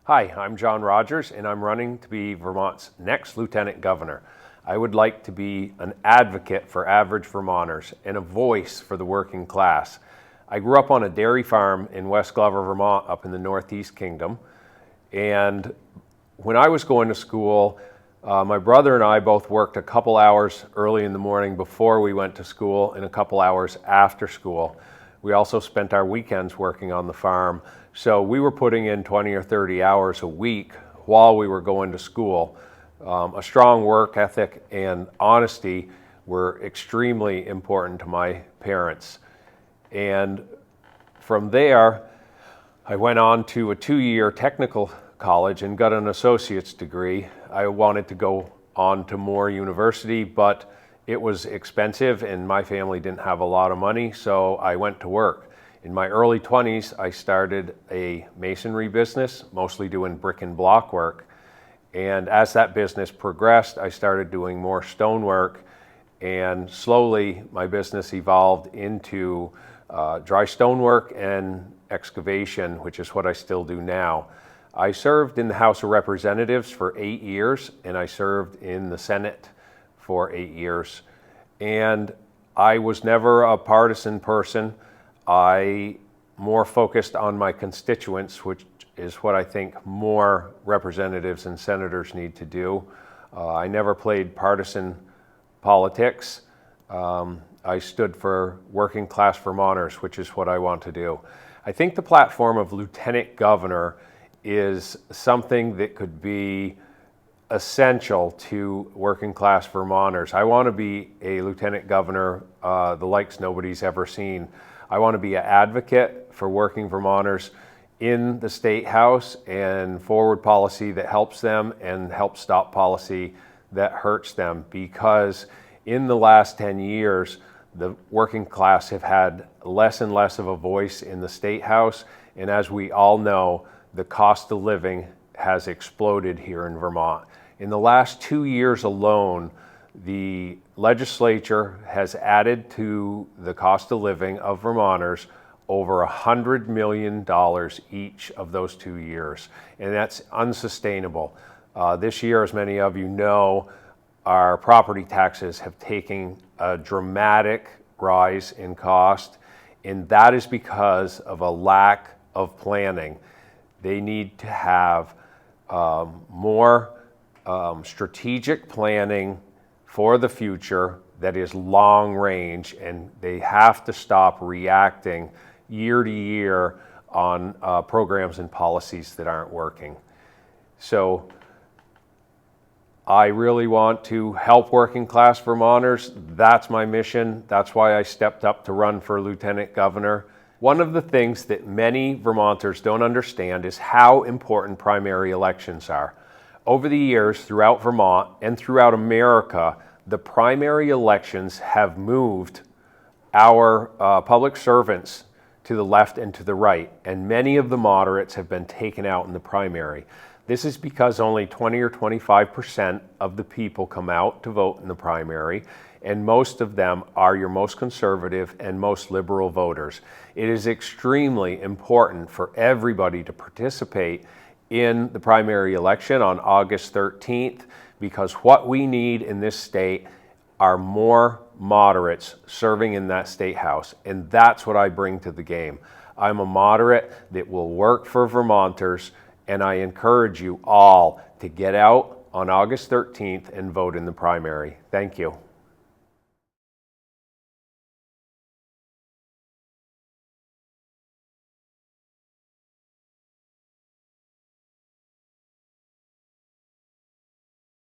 Hi, I'm John Rodgers, and I'm running to be Vermont's next Lieutenant Governor. I would like to be an advocate for average Vermonters and a voice for the working class. I grew up on a dairy farm in West Glover, Vermont, up in the Northeast Kingdom. And when I was going to school, my brother and I both worked a couple hours early in the morning before we went to school and a couple hours after school. We also spent our weekends working on the farm. So we were putting in 20 or 30 hours a week while we were going to school. A strong work ethic and honesty were extremely important to my parents. And from there, I went on to a 2-year technical college and got an associate's degree. I wanted to go on to more university, but it was expensive and my family didn't have a lot of money, so I went to work. In my early 20s, I started a masonry business, mostly doing brick and block work. And as that business progressed, I started doing more stonework, and slowly my business evolved into dry stonework and excavation, which is what I still do now. I served in the House of Representatives for 8 years, and I served in the Senate for 8 years. And I was never a partisan person. I more focused on my constituents, which is what I think more representatives and senators need to do. I never played partisan politics. I stood for working class Vermonters, which is what I want to do. I think the platform of Lieutenant Governor is something that could be essential to working class Vermonters. I want to be a Lieutenant Governor the likes nobody's ever seen. I want to be an advocate for working Vermonters in the State House and forward policy that helps them and help stop policy that hurts them, because in the last 10 years, the working class have had less and less of a voice in the State House, and as we all know, the cost of living has exploded here in Vermont. In the last 2 years alone, the legislature has added to the cost of living of Vermonters over $100 million each of those 2 years, and that's unsustainable. This year, as many of you know, our property taxes have taken a dramatic rise in cost, and that is because of a lack of planning. They need to have more strategic planning for the future that is long range, and they have to stop reacting year to year on programs and policies that aren't working. So I really want to help working class Vermonters. That's my mission. That's why I stepped up to run for Lieutenant Governor. One of the things that many Vermonters don't understand is how important primary elections are. Over the years, throughout Vermont and throughout America, the primary elections have moved our public servants to the left and to the right, and many of the moderates have been taken out in the primary. This is because only 20 or 25% of the people come out to vote in the primary, and most of them are your most conservative and most liberal voters. It is extremely important for everybody to participate in the primary election on August 13th, because what we need in this state are more moderates serving in that state house, and that's what I bring to the game. I'm a moderate that will work for Vermonters, and I encourage you all to get out on August 13th and vote in the primary. Thank you.